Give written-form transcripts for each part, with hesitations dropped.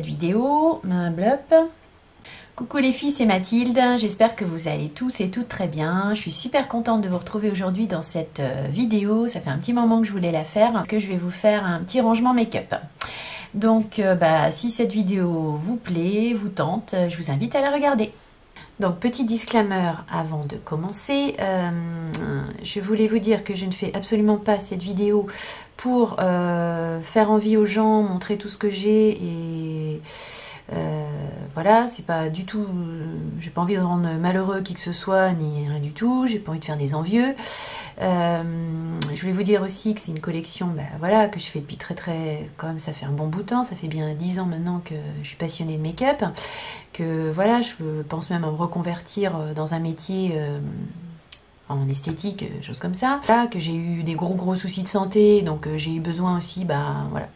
cette vidéo, blop. Coucou les filles, c'est Mathilde, j'espère que vous allez tous et toutes très bien. Je suis super contente de vous retrouver aujourd'hui dans cette vidéo. Ça fait un petit moment que je voulais la faire, parce que je vais vous faire un petit rangement make-up. Donc si cette vidéo vous plaît, vous tente, je vous invite à la regarder. Donc petit disclaimer avant de commencer, je voulais vous dire que je ne fais absolument pas cette vidéo pour faire envie aux gens, montrer tout ce que j'ai et voilà, c'est pas du tout, j'ai pas envie de rendre malheureux qui que ce soit ni rien du tout, j'ai pas envie de faire des envieux. Je voulais vous dire aussi que c'est une collection voilà, que je fais depuis quand même ça fait un bon bout de temps, ça fait bien 10 ans maintenant que je suis passionnée de make-up, que voilà, je pense même à me reconvertir dans un métier en esthétique, choses comme ça. Voilà, que j'ai eu des gros soucis de santé, donc j'ai eu besoin aussi, voilà,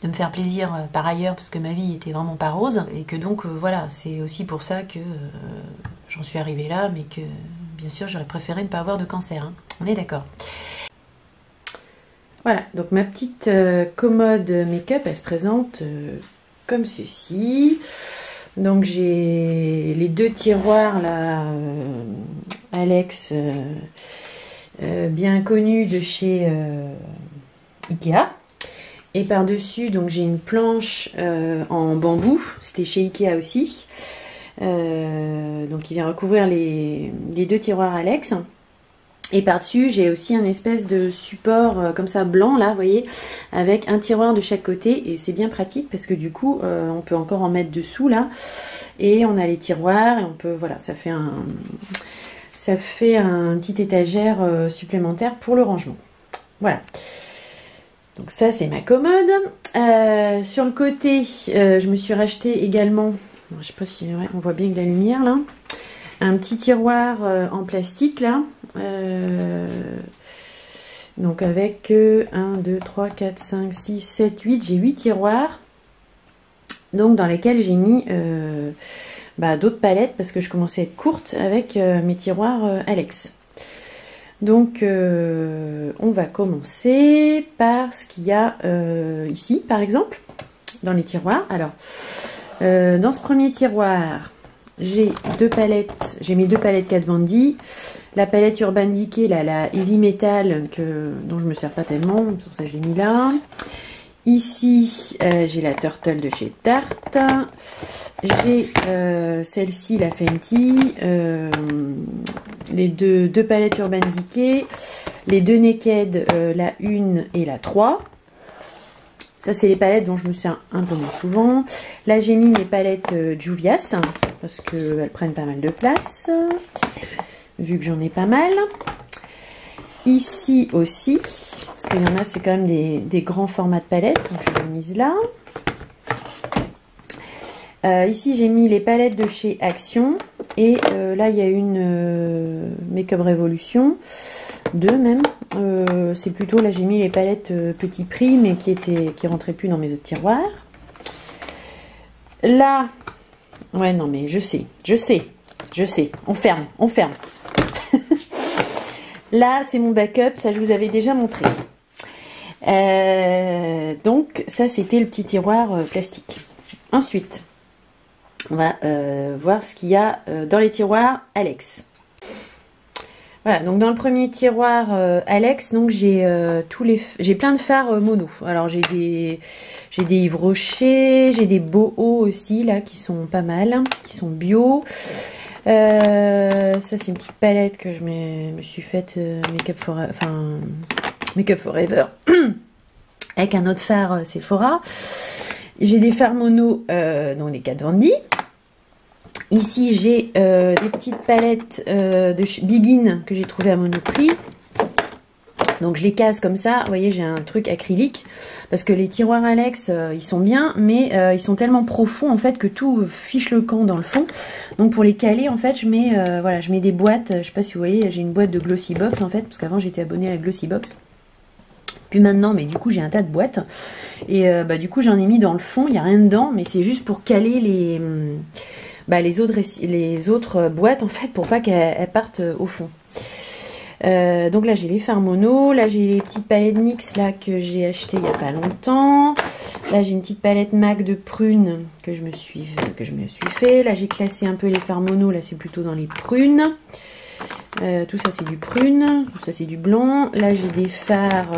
de me faire plaisir par ailleurs parce que ma vie était vraiment pas rose et que donc voilà, c'est aussi pour ça que j'en suis arrivée là, mais que bien sûr j'aurais préféré ne pas avoir de cancer, hein. On est d'accord. Voilà, donc ma petite commode make-up, elle se présente comme ceci. Donc j'ai les deux tiroirs là, Alex, bien connus de chez Ikea. Et par-dessus, donc j'ai une planche en bambou, c'était chez Ikea aussi. Donc il vient recouvrir les deux tiroirs Alex. Et par-dessus, j'ai aussi un espèce de support comme ça blanc là, vous voyez, avec un tiroir de chaque côté. Et c'est bien pratique parce que du coup, on peut encore en mettre dessous là. Et on a les tiroirs et on peut, voilà, ça fait un petit étagère supplémentaire pour le rangement. Voilà. Donc ça c'est ma commode. Sur le côté, je me suis racheté également, je sais pas si on voit bien que la lumière là, un petit tiroir en plastique là. Donc avec 1, 2, 3, 4, 5, 6, 7, 8, j'ai 8 tiroirs. Donc dans lesquels j'ai mis d'autres palettes parce que je commençais à être courte avec mes tiroirs Alex. Donc on va commencer par ce qu'il y a ici par exemple dans les tiroirs. Alors dans ce premier tiroir j'ai mes deux palettes Kat Von D, la palette Urban Decay là, la Heavy Metal dont je me sers pas tellement, c'est pour ça que je l'ai mis là. Ici j'ai la Turtle de chez Tarte, j'ai celle-ci, la Fenty, les deux palettes Urban Decay, les deux Naked, la 1 et la 3. Ça c'est les palettes dont je me sers un peu moins souvent. Là j'ai mis mes palettes Juvia's parce qu'elles prennent pas mal de place, vu que j'en ai pas mal. Ici aussi, parce qu'il y en a, c'est quand même des grands formats de palettes, donc je les ai mises là. Ici j'ai mis les palettes de chez Action et là il y a une Make-up Revolution, deux même. C'est plutôt, là j'ai mis les palettes Petit Prix mais qui rentraient plus dans mes autres tiroirs. Là, ouais non mais je sais, on ferme. Là c'est mon backup, ça je vous avais déjà montré. Donc ça c'était le petit tiroir plastique. Ensuite on va voir ce qu'il y a dans les tiroirs Alex. Voilà, donc dans le premier tiroir Alex, donc j'ai plein de fards mono. Alors j'ai des Yves Rocher, j'ai des Boho aussi là qui sont pas mal, qui sont bio. Ça c'est une petite palette que je me suis faite Make-up Forever avec un autre fard Sephora. J'ai des fards mono, donc des Kat Von D. Ici j'ai des petites palettes de Begin que j'ai trouvé à Monoprix. Donc je les casse comme ça, vous voyez j'ai un truc acrylique parce que les tiroirs Alex ils sont bien mais ils sont tellement profonds en fait que tout fiche le camp dans le fond. Donc pour les caler en fait je mets des boîtes, je sais pas si vous voyez, j'ai une boîte de Glossy Box en fait parce qu'avant j'étais abonnée à la Glossy Box. Puis maintenant mais du coup j'ai un tas de boîtes et du coup j'en ai mis dans le fond, il n'y a rien dedans mais c'est juste pour caler les autres boîtes en fait pour pas qu'elles partent au fond. Donc là j'ai les fards mono, là j'ai les petites palettes NYX là que j'ai acheté il n'y a pas longtemps. Là j'ai une petite palette MAC de prunes que je me suis fait. Là j'ai classé un peu les fards mono, là c'est plutôt dans les prunes. Tout ça c'est du prune, tout ça c'est du blanc. Là j'ai des fards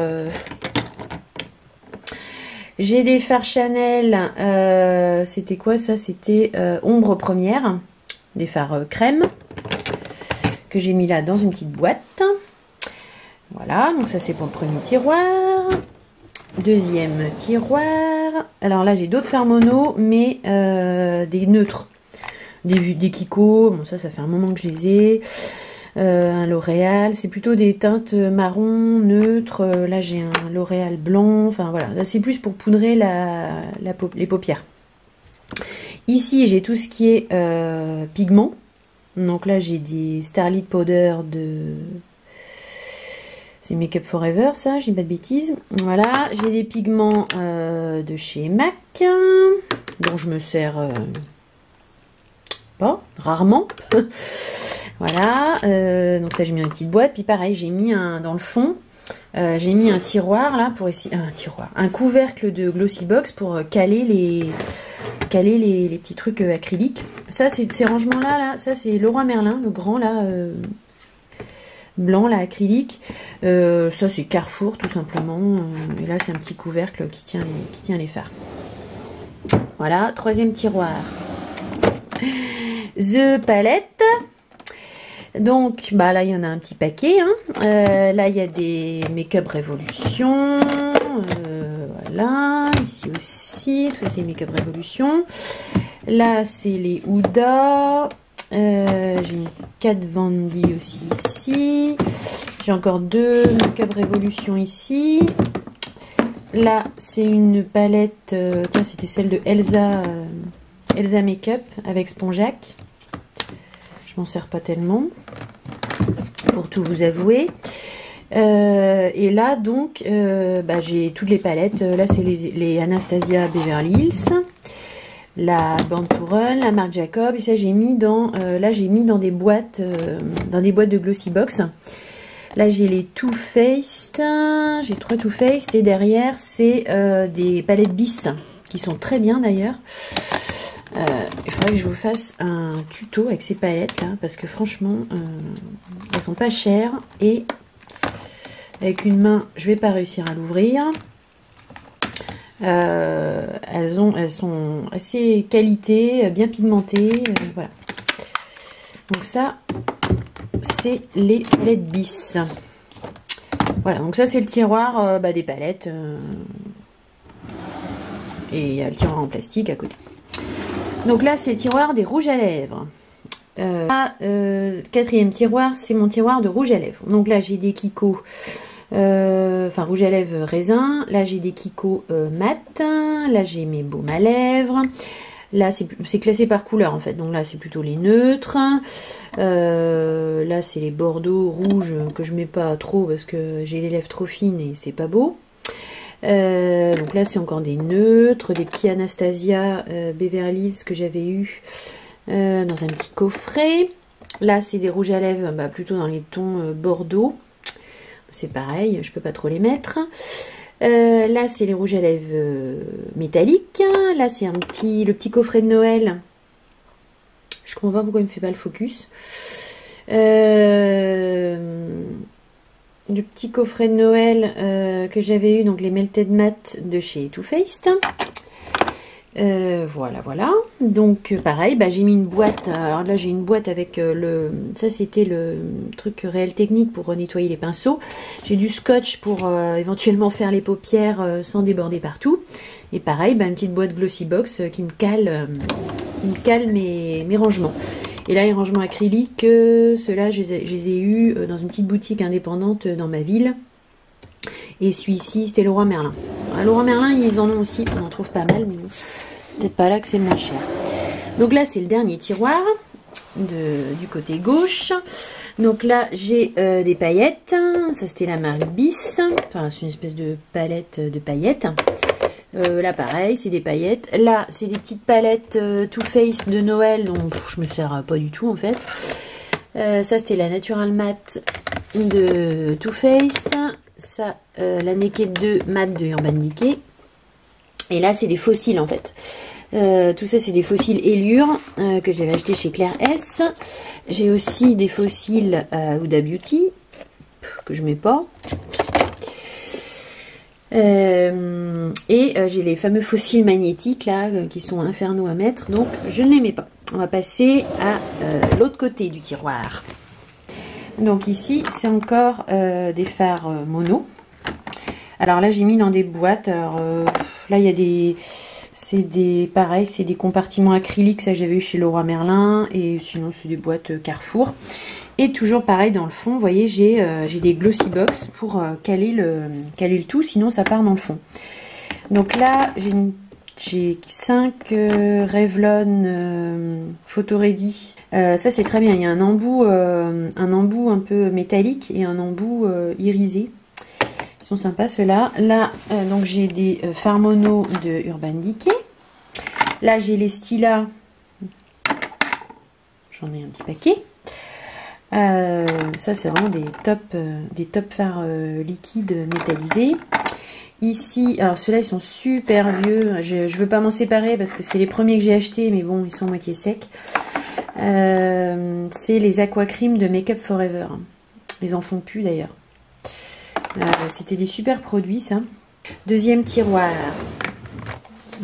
Chanel, c'était quoi ça? C'était ombre première, des fards crème que j'ai mis là dans une petite boîte. Voilà, donc ça c'est pour le premier tiroir. Deuxième tiroir. Alors là j'ai d'autres fards mono, mais des neutres, des Kiko. Bon ça fait un moment que je les ai. Un L'Oréal, c'est plutôt des teintes marron, neutres. Là j'ai un L'Oréal blanc. Enfin voilà, là c'est plus pour poudrer les paupières. Ici j'ai tout ce qui est pigment. Donc là j'ai des Starlit Powder de... C'est Make Up For Ever ça, je dis pas de bêtises. Voilà, j'ai des pigments de chez MAC, dont je me sers pas, rarement. Voilà, donc ça j'ai mis dans une petite boîte. Puis pareil, j'ai mis dans le fond, j'ai mis un tiroir là pour essayer... un couvercle de Glossybox pour caler les petits trucs acryliques. Ça c'est ces rangements là, ça c'est Leroy Merlin, le grand là, blanc là, acrylique. Ça c'est Carrefour tout simplement. Et là c'est un petit couvercle qui tient les fards. Voilà, troisième tiroir. The Palette. Donc bah là il y en a un petit paquet. Là il y a des Make-up Révolution. Voilà, ici aussi, tout ça c'est Make-up Révolution. Là c'est les Huda. J'ai mis 4 Vandy aussi ici. J'ai encore 2 Make-up Révolution ici. Là c'est une palette, tiens c'était celle de Elsa Make-up avec Spongeac. Je m'en sers pas tellement, pour tout vous avouer. Et là donc j'ai toutes les palettes. Là c'est les Anastasia Beverly Hills, la Born to Run, la Marc Jacob. Et ça j'ai mis dans des boîtes de Glossybox. Là j'ai les Too Faced, j'ai 3 Too Faced et derrière c'est des palettes Bis qui sont très bien d'ailleurs. Il faudrait que je vous fasse un tuto avec ces palettes là parce que franchement elles sont pas chères et avec une main je vais pas réussir à l'ouvrir. Elles sont assez qualité, bien pigmentées, voilà. Donc ça c'est les palettes Bis. Voilà, donc ça c'est le tiroir des palettes et il y a le tiroir en plastique à côté. Donc là c'est le tiroir des rouges à lèvres. Quatrième tiroir, c'est mon tiroir de rouge à lèvres. Donc là j'ai des Kiko, rouge à lèvres raisin. Là j'ai des Kiko mat. Là j'ai mes baumes à lèvres. Là c'est classé par couleur en fait. Donc là c'est plutôt les neutres. Là c'est les bordeaux rouges que je mets pas trop parce que j'ai les lèvres trop fines et c'est pas beau. Donc là c'est encore des neutres, des petits Anastasia Beverly Hills que j'avais eu dans un petit coffret. Là c'est des rouges à lèvres plutôt dans les tons bordeaux. C'est pareil, je peux pas trop les mettre. Là c'est les rouges à lèvres métalliques. Là c'est le petit coffret de Noël. Je comprends pas pourquoi il me fait pas le focus. Du petit coffret de Noël que j'avais eu, donc les Melted Matte de chez Too Faced. Voilà. Donc pareil, j'ai mis une boîte. Alors là j'ai une boîte avec ça c'était le truc Réel Technique pour nettoyer les pinceaux. J'ai du scotch pour éventuellement faire les paupières sans déborder partout. Et pareil, une petite boîte Glossybox qui me cale mes rangements. Et là les rangements acryliques, ceux-là je les ai eus dans une petite boutique indépendante dans ma ville. Et celui-ci c'était Leroy Merlin. Leroy Merlin ils en ont aussi, on en trouve pas mal, mais peut-être pas là que c'est le moins cher. Donc là c'est le dernier tiroir du côté gauche. Donc là j'ai des paillettes. Ça c'était la marque Bis. Enfin c'est une espèce de palette de paillettes. Là pareil c'est des paillettes. Là c'est des petites palettes Too Faced de Noël dont je me sers pas du tout en fait. Ça c'était la Natural Matte de Too Faced. Ça, la Naked 2 Matte de Urban Decay. Et là, c'est des fossiles en fait. Tout ça, c'est des fossiles Allure que j'avais acheté chez Claire S. J'ai aussi des fossiles Huda Beauty que je mets pas. J'ai les fameux fossiles magnétiques là qui sont infernaux à mettre, donc je ne les mets pas. On va passer à l'autre côté du tiroir. Donc ici, c'est encore des fards mono. Alors là, j'ai mis dans des boîtes. Alors là, il y a des... Pareil, c'est des compartiments acryliques, ça j'avais eu chez Leroy Merlin. Et sinon, c'est des boîtes Carrefour. Et toujours pareil, dans le fond, vous voyez, j'ai des glossy box pour caler le tout, sinon ça part dans le fond. Donc là, j'ai 5 Revlon Photo Ready. Ça c'est très bien, il y a un embout un peu métallique et un embout irisé. Ils sont sympas ceux-là. Là, donc j'ai des fards mono de Urban Decay. Là, j'ai les Stila. J'en ai un petit paquet. Ça, c'est vraiment des top fards liquides métallisés. Ici, alors ceux-là, ils sont super vieux. Je veux pas m'en séparer parce que c'est les premiers que j'ai achetés, mais bon, ils sont moitié secs. C'est les Aqua Cream de Make Up Forever. Ils en font plus d'ailleurs. C'était des super produits, ça. Deuxième tiroir.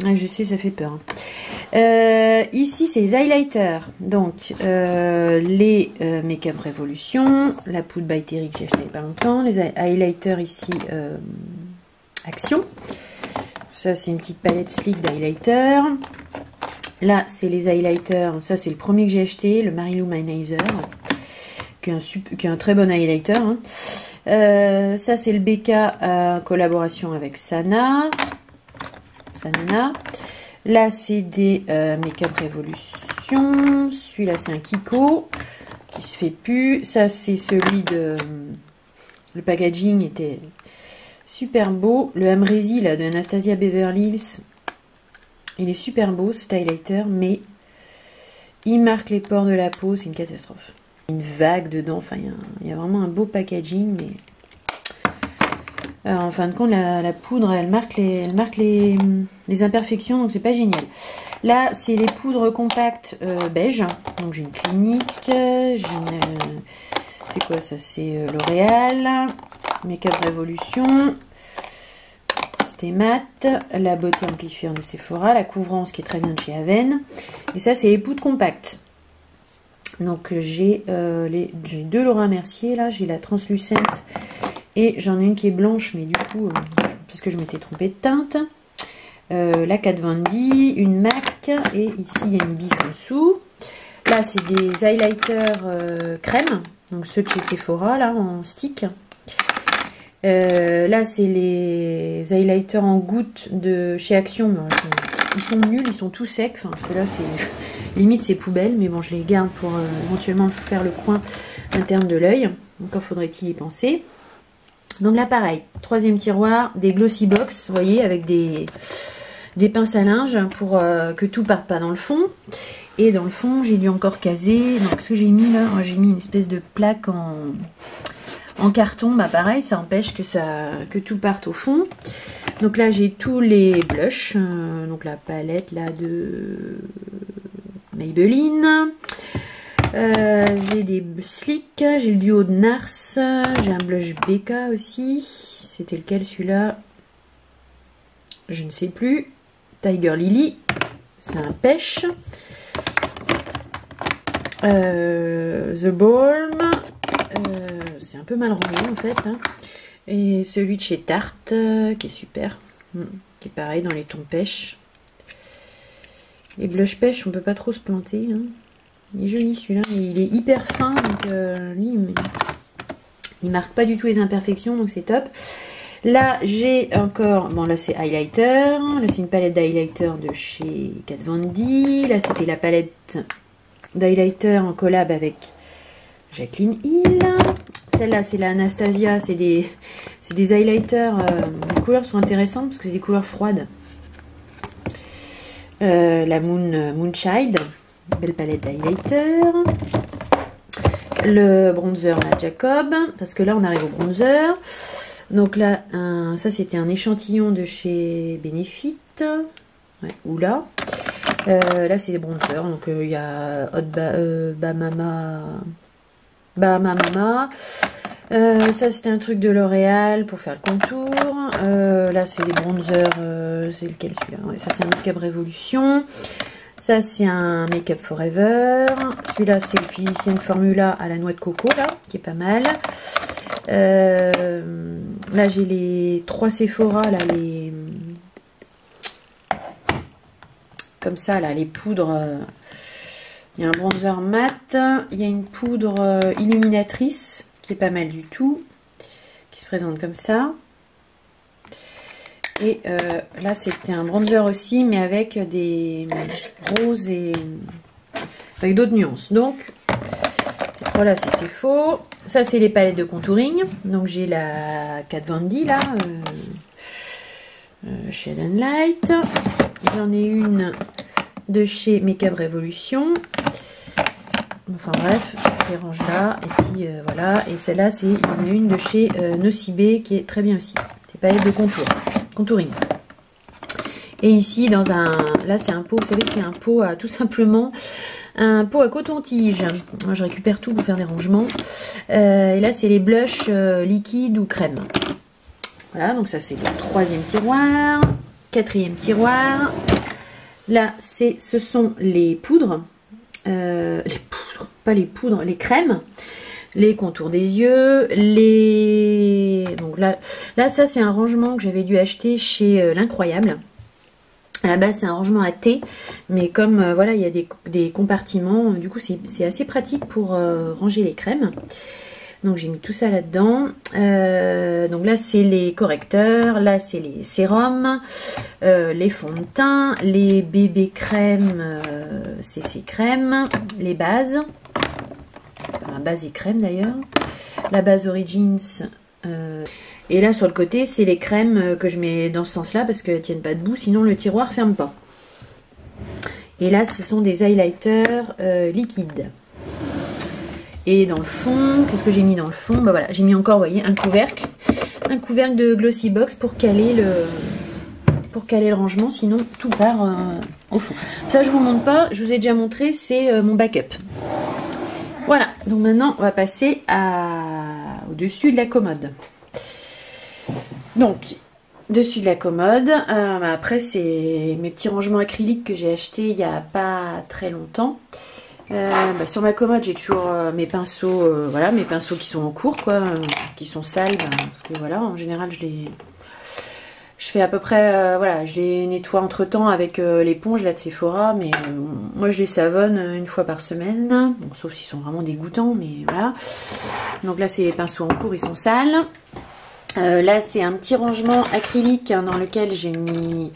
Je sais, ça fait peur. Ici, c'est les highlighters. Donc, les Make-up Revolution, la poudre by Terry que j'ai acheté il n'y a pas longtemps. Les highlighters ici, Action. Ça, c'est une petite palette sleek d'highlighter. Là, c'est les highlighters. Ça, c'est le premier que j'ai acheté, le Marilou Manizer, qui est un très bon highlighter. Hein. Ça, c'est le BK en collaboration avec Sanana. Là, c'est des Make-up Revolution. Celui-là, c'est un Kiko qui se fait plus. Ça, c'est celui de... Le packaging était super beau. Le Amrezi, là, de Anastasia Beverly Hills. Il est super beau, cet highlighter, mais il marque les pores de la peau. C'est une catastrophe. Une vague dedans. Enfin, il y a vraiment un beau packaging, mais... en fin de compte, la poudre, elle marque les imperfections, donc c'est pas génial. Là, c'est les poudres compactes beige. Donc j'ai une Clinique, j'ai une... c'est quoi ça? C'est L'Oréal, Make-up Revolution, Stay Matte, la Beauté Amplifier de Sephora, la Couvrance qui est très bien de chez Aven. Et ça, c'est les poudres compactes. Donc j'ai deux Laura Mercier, là, j'ai la translucente. Et j'en ai une qui est blanche, mais du coup, puisque je m'étais trompée de teinte. La Kat Von D, une MAC, et ici il y a une bise en dessous. Là, c'est des highlighters crème, donc ceux de chez Sephora, là, en stick. Là, c'est les highlighters en gouttes de chez Action. Mais, ils sont nuls, ils sont tout secs. Enfin, ceux-là, c'est limite, c'est poubelle, mais bon, je les garde pour éventuellement faire le coin interne de l'œil. Encore faudrait-il y penser. Donc là, pareil, troisième tiroir, des glossy box, vous voyez, avec des pinces à linge pour que tout parte pas dans le fond. Et dans le fond, j'ai dû encore caser. Donc, ce que j'ai mis là, j'ai mis une espèce de plaque en carton. Bah pareil, ça empêche que tout parte au fond. Donc là, j'ai tous les blushs. Donc la palette là de Maybelline. J'ai des slicks, j'ai le duo de Nars, j'ai un blush BK aussi. C'était lequel celui-là? Je ne sais plus. Tiger Lily, c'est un pêche. The Balm, c'est un peu mal rangé en fait. Hein. Et celui de chez Tarte, qui est super, qui est pareil dans les tons pêche. Les blush pêche, on peut pas trop se planter. Hein. Il est joli celui-là, il est hyper fin, donc lui, il marque pas du tout les imperfections, donc c'est top. Là, j'ai encore, bon là c'est highlighter, là c'est une palette d'highlighter de chez Kat Von D, là c'était la palette d'highlighter en collab avec Jacqueline Hill. Celle-là c'est la Anastasia, c'est des highlighters, les couleurs sont intéressantes parce que c'est des couleurs froides. La Moonchild. Belle palette d'highlighter. le bronzer à Jacob, parce que là on arrive au bronzer. Donc là, ça c'était un échantillon de chez Benefit, ouais, ou là. Là c'est les bronzers, donc il y a Hot Bahama. Ça c'était un truc de L'Oréal pour faire le contour. Là c'est les bronzers, c'est lequel celui-là, ouais, ça c'est un Make-up Révolution. Ça c'est un Make-up Forever. Celui-là c'est le Physicienne Formula à la noix de coco là, qui est pas mal. Là j'ai les 3 Sephora là, les comme ça là, les poudres. Il y a un bronzer mat, il y a une poudre illuminatrice qui est pas mal du tout, qui se présente comme ça. Et là c'était un bronzer aussi, mais avec des roses et avec d'autres nuances. Donc voilà, c'est faux. Ça c'est les palettes de contouring. Donc j'ai la Kat Von D là, Shade and Light. J'en ai une de chez Make-up Révolution. Enfin bref, je les range là. Et puis voilà. Et celle-là, il y en a une de chez Nocibé qui est très bien aussi. C'est palette de contouring. Et ici, là c'est un pot, vous savez, c'est un pot à tout simplement un pot à coton-tige. Moi, je récupère tout pour faire des rangements. Et là, c'est les blushs liquides ou crème. Voilà, donc ça c'est le 3e tiroir. 4e tiroir. Là, ce sont les poudres. Les crèmes. Les contours des yeux. Donc là ça c'est un rangement que j'avais dû acheter chez l'Incroyable. À la base c'est un rangement à thé, mais comme voilà il y a des compartiments, du coup c'est assez pratique pour ranger les crèmes. Donc j'ai mis tout ça là-dedans. Donc là c'est les correcteurs, là c'est les sérums, les fonds de teint, les bébés crèmes, CC crème, les bases, enfin, base et crème d'ailleurs, la base Origins. Et là sur le côté c'est les crèmes que je mets dans ce sens là parce qu'elles ne tiennent pas debout, sinon le tiroir ferme pas. Et là ce sont des highlighters liquides. Et dans le fond, qu'est-ce que j'ai mis dans le fond? Bah voilà, j'ai mis encore, vous voyez, un couvercle de Glossy Box pour caler le rangement, sinon tout part au fond. Ça je vous montre pas, je vous ai déjà montré, c'est mon backup. Voilà, donc maintenant on va passer au-dessus de la commode. Donc, dessus de la commode, après c'est mes petits rangements acryliques que j'ai achetés il n'y a pas très longtemps. Sur ma commode j'ai toujours mes pinceaux, voilà, mes pinceaux qui sont en cours, quoi, qui sont sales, parce que voilà, en général je fais à peu près, voilà, je les nettoie entre temps avec l'éponge là de Sephora, mais moi je les savonne une fois par semaine, bon, sauf s'ils sont vraiment dégoûtants, mais voilà. Donc là c'est les pinceaux en cours, ils sont sales. Là c'est un petit rangement acrylique dans lequel j'ai mis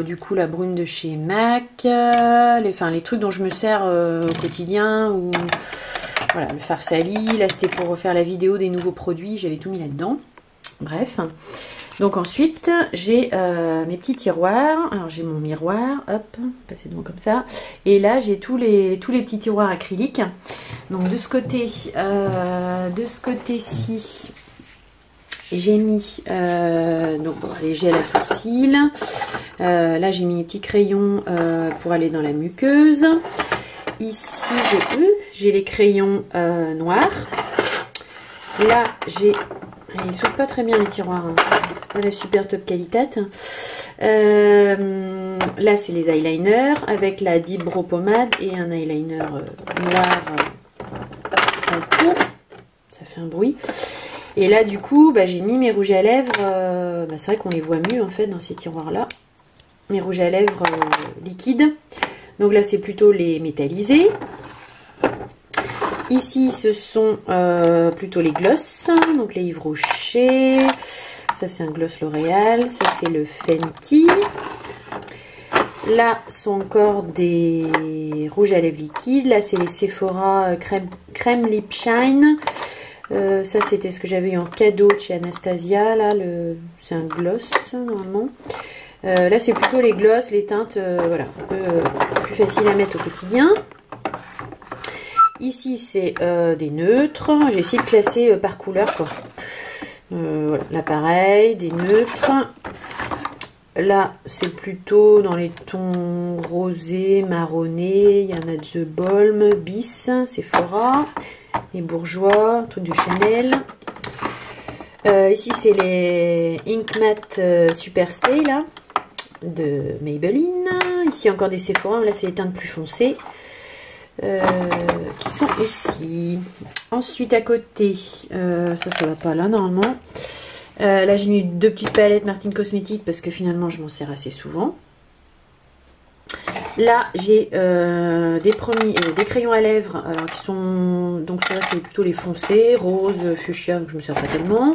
du coup la brune de chez MAC, les trucs dont je me sers au quotidien, ou voilà, le fard sali. Là c'était pour refaire la vidéo des nouveaux produits, j'avais tout mis là-dedans. Bref, donc ensuite j'ai mes petits tiroirs. Alors j'ai mon miroir, hop, passer devant comme ça, et là j'ai tous les petits tiroirs acryliques. Donc de ce côté-ci j'ai mis les gels à sourcils. Là j'ai mis les petits crayons pour aller dans la muqueuse. Ici j'ai les crayons noirs. Là j'ai... Ils s'ouvrent pas très bien les tiroirs, hein. C'est pas la super top qualité. Là c'est les eyeliners avec la Deep Brow Pommade et un eyeliner noir en cours. Ça fait un bruit. Et là du coup j'ai mis mes rouges à lèvres, c'est vrai qu'on les voit mieux en fait dans ces tiroirs là, mes rouges à lèvres liquides. Donc là c'est plutôt les métallisés. Ici ce sont plutôt les gloss, donc les Yves Rocher, ça c'est un gloss L'Oréal, ça c'est le Fenty. Là sont encore des rouges à lèvres liquides, là c'est les Sephora crème Lip Shine. Ça c'était ce que j'avais eu en cadeau chez Anastasia, là c'est un gloss normalement. Là c'est plutôt les gloss, les teintes, voilà, un peu plus facile à mettre au quotidien. Ici, c'est des neutres. J'ai essayé de classer par couleur, quoi. Voilà, là, pareil, des neutres. Là, c'est plutôt dans les tons rosés, marronnés. Il y en a The Balm, Bis, Sephora, les Bourgeois, truc de Chanel. Ici, c'est les Ink Matte Super Stay, là, de Maybelline. Ici, encore des Sephora. Là, c'est les teintes plus foncées. Qui sont ici. Ensuite, à côté, ça va pas là, normalement. Là, j'ai mis 2 petites palettes Martine Cosmétique parce que finalement, je m'en sers assez souvent. Là, j'ai des crayons à lèvres alors, qui sont... Donc, ceux-là, c'est plutôt les foncés, rose, fuchsia, donc je me sers pas tellement.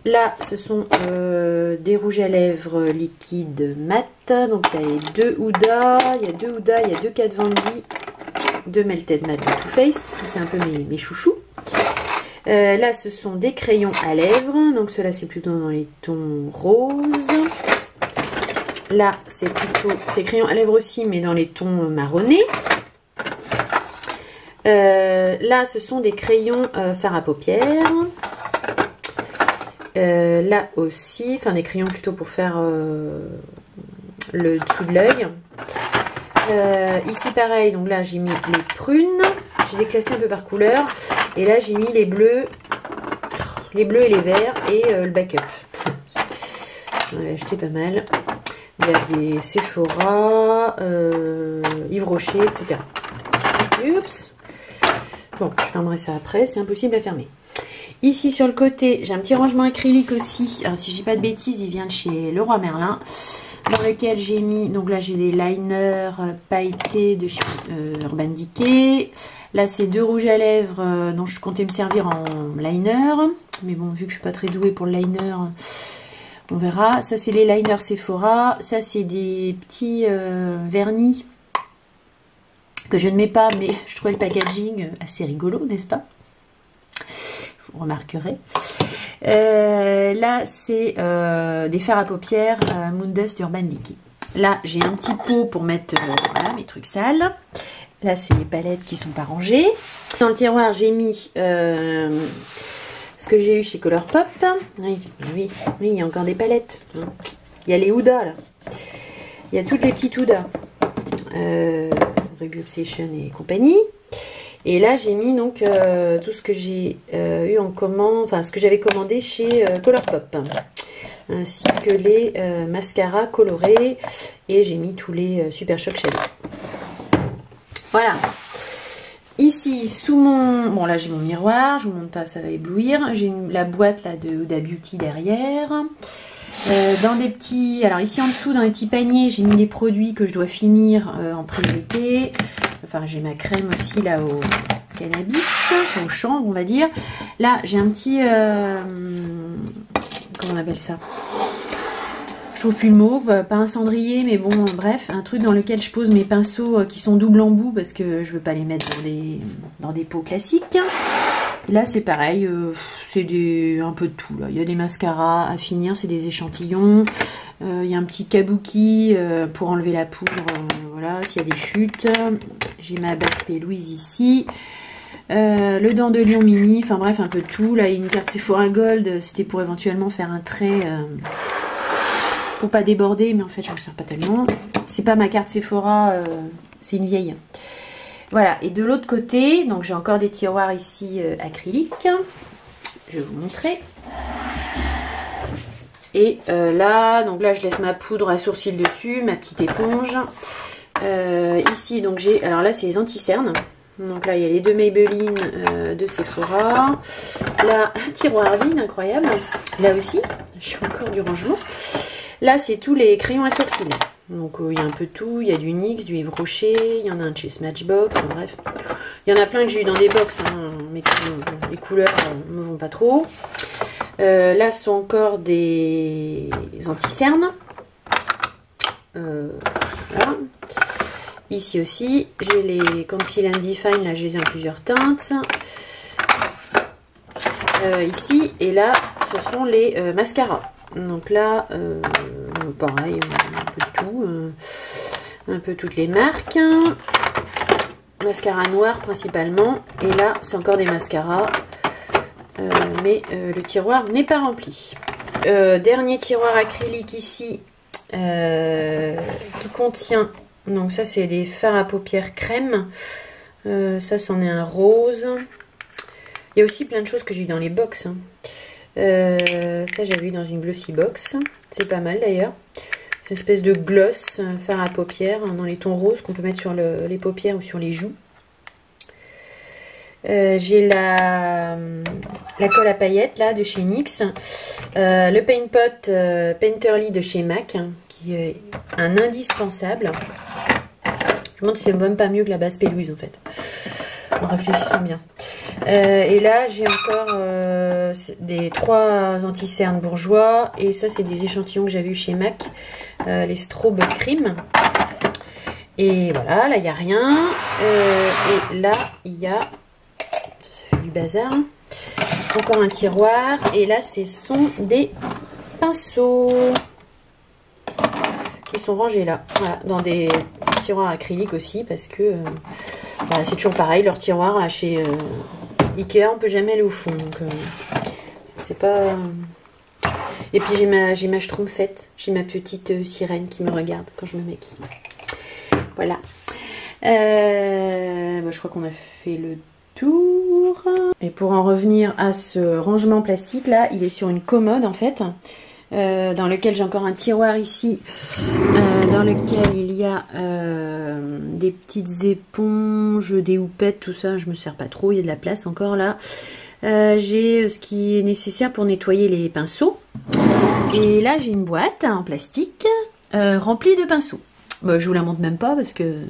Là, ce sont des rouges à lèvres liquides mat. Donc, il y a 2 Huda, il y a 2 Huda, il y a 2 Kat Von D, 2 Melted Matte de Too Faced. C'est un peu mes chouchous. Là, ce sont des crayons à lèvres. Donc, ceux-là, c'est plutôt dans les tons roses. Là, c'est plutôt... C'est crayons à lèvres aussi, mais dans les tons marronnés. Là, ce sont des crayons fard à paupières. Là aussi, enfin des crayons plutôt pour faire le dessous de l'œil. Ici pareil, donc là j'ai mis les prunes, j'ai déclassé un peu par couleur. Et là j'ai mis les bleus et les verts et le backup. J'en avais acheté pas mal. Il y a des Sephora, Yves Rocher, etc. Oups. Bon, je fermerai ça après, c'est impossible à fermer. Ici sur le côté, j'ai un petit rangement acrylique aussi. Alors si je dis pas de bêtises, il vient de chez Leroy Merlin. Dans lequel j'ai mis, donc là j'ai des liners pailletés de chez Urban Decay. Là c'est 2 rouges à lèvres dont je comptais me servir en liner. Mais bon, vu que je suis pas très douée pour le liner, on verra. Ça c'est les liners Sephora. Ça c'est des petits vernis que je ne mets pas, mais je trouvais le packaging assez rigolo, n'est-ce pas? Vous remarquerez. Là, c'est des fards à paupières Moondust Urban Decay. Là, j'ai un petit pot pour mettre voilà, mes trucs sales. Là, c'est les palettes qui sont pas rangées. Dans le tiroir, j'ai mis ce que j'ai eu chez Colourpop. Oui, il y a encore des palettes. Il y a les Huda, là. Il y a toutes les petites Huda. Ruby Obsession et compagnie. Et là, j'ai mis donc tout ce que j'ai eu en commande, enfin ce que j'avais commandé chez Colourpop, ainsi que les mascaras colorés, et j'ai mis tous les Super Shock Shadow. Voilà. Ici, sous mon... Bon, là, j'ai mon miroir, je vous montre pas, ça va éblouir. J'ai la boîte là de Huda Beauty derrière. Dans des petits... Alors ici en dessous, dans les petits paniers, j'ai mis les produits que je dois finir en priorité. Enfin, j'ai ma crème aussi là au cannabis, au chanvre on va dire. Là, j'ai un petit... comment on appelle ça? Chauffe une mauve, pas un cendrier, mais bon, bref, un truc dans lequel je pose mes pinceaux qui sont double embout parce que je veux pas les mettre dans des pots classiques. Là, c'est pareil, c'est un peu de tout. Là. Il y a des mascaras à finir, c'est des échantillons. Il y a un petit kabuki pour enlever la poudre, voilà, s'il y a des chutes. J'ai ma Basse P. Louise ici. Le dent de lion mini, enfin bref, un peu de tout. Là, il y a une carte Sephora Gold, c'était pour éventuellement faire un trait... pour pas déborder, mais en fait je ne me sers pas tellement. C'est pas ma carte Sephora, c'est une vieille. Voilà, et de l'autre côté, donc j'ai encore des tiroirs ici acryliques. Je vais vous montrer. Et là, donc là je laisse ma poudre à sourcils dessus, ma petite éponge. Ici, donc j'ai, alors là c'est les anti-cernes. Donc là il y a les 2 Maybelline de Sephora. Là, un tiroir vide, incroyable. Là aussi, j'ai encore du rangement. Là, c'est tous les crayons à sourcils. Donc, il y a un peu de tout. Il y a du NYX, du Yves Rocher. Il y en a un de chez Smashbox. Enfin, bref. Il y en a plein que j'ai eu dans des box. Hein, mais les couleurs ne me vont pas trop. Là, ce sont encore des anti-cernes. Voilà. Ici aussi, j'ai les Conceal and Define. Là, je les ai en plusieurs teintes. Ici, et là, ce sont les mascaras. Donc là, pareil, un peu de tout, un peu toutes les marques. mascara noir principalement. Et là, c'est encore des mascaras. Mais le tiroir n'est pas rempli. Dernier tiroir acrylique ici qui contient, donc ça c'est des fards à paupières crème. Ça c'en est un rose. Il y a aussi plein de choses que j'ai eu dans les box. Hein. Ça j'avais eu dans une glossy box. C'est pas mal d'ailleurs. C'est une espèce de gloss fard à paupières dans les tons roses qu'on peut mettre sur les paupières ou sur les joues. J'ai la colle à paillettes là de chez NYX, le Paint Pot Painterly de chez MAC qui est un indispensable. Je me demande si c'est même pas mieux que la base P12 en fait, en réfléchissant bien. Et là j'ai encore des 3 anti-cernes bourgeois, et ça c'est des échantillons que j'avais eu chez MAC, les Strobe Cream. Et voilà, là il n'y a rien. Et là il y a du bazar. Encore un tiroir. Et là, ce sont des pinceaux qui sont rangés là. Voilà, dans des tiroirs acryliques aussi. Parce que bah, c'est toujours pareil. Leur tiroir là, chez Ikea, on peut jamais aller au fond. Donc, c'est pas... Et puis, j'ai ma schtroumpfette. J'ai ma petite sirène qui me regarde quand je me maquille. Voilà. Bah, je crois qu'on a fait le tour. Et pour en revenir à ce rangement plastique là, il est sur une commode en fait, dans lequel j'ai encore un tiroir ici, dans lequel il y a des petites éponges, des houpettes, tout ça. Je me sers pas trop, il y a de la place encore là. J'ai ce qui est nécessaire pour nettoyer les pinceaux. Et là j'ai une boîte en plastique remplie de pinceaux. Bah, je vous la montre même pas parce que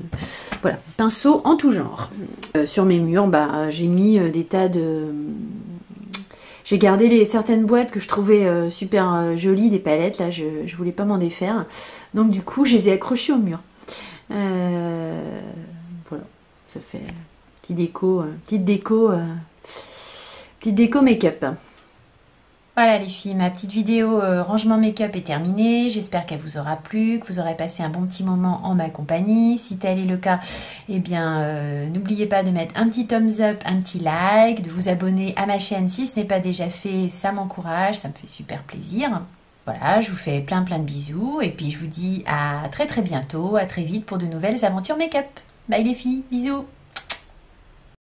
voilà, pinceaux en tout genre. Sur mes murs, bah, j'ai mis des tas de... J'ai gardé certaines boîtes que je trouvais super jolies, des palettes, là je voulais pas m'en défaire. Donc du coup je les ai accrochées au mur. Voilà, ça fait petite déco make-up. Voilà les filles, ma petite vidéo rangement make-up est terminée. J'espère qu'elle vous aura plu, que vous aurez passé un bon petit moment en ma compagnie. Si tel est le cas, eh bien n'oubliez pas de mettre un petit thumbs up, un petit like, de vous abonner à ma chaîne si ce n'est pas déjà fait. Ça m'encourage, ça me fait super plaisir. Voilà, je vous fais plein de bisous et puis je vous dis à très bientôt, à très vite pour de nouvelles aventures make-up. Bye les filles, bisous.